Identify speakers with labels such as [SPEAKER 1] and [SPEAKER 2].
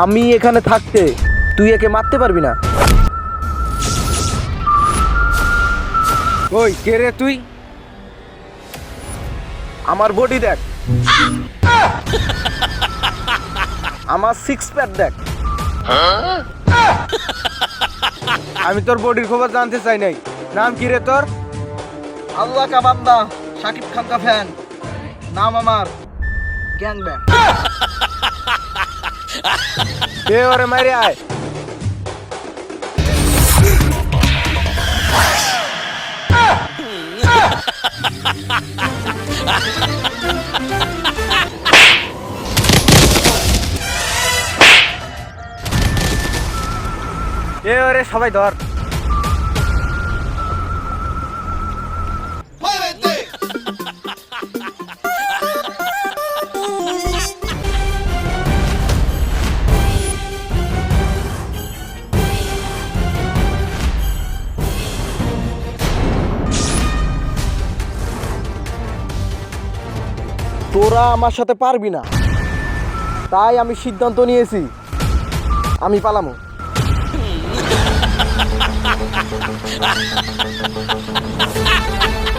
[SPEAKER 1] আমি এখানে থাকতে তুই একে মারতে পারবি না।
[SPEAKER 2] ওই কে রে তুই?
[SPEAKER 1] আমার বডি দেখ, আমার সিক্স প্যাক দেখ।
[SPEAKER 2] আমি তোর বডির খবর জানতে চাই নাই। নাম কি রে তোর?
[SPEAKER 1] আল্লাহ কা বান্দা, শাকিব খান কা ফ্যান। নাম আমার গ্যাং ব্যাং।
[SPEAKER 2] এ ওরে মাইরে আয়। এ ওরে সবাই ধর।
[SPEAKER 1] তোরা আমার সাথে পারবি না, তাই আমি সিদ্ধান্ত নিয়েছি আমি পালামো।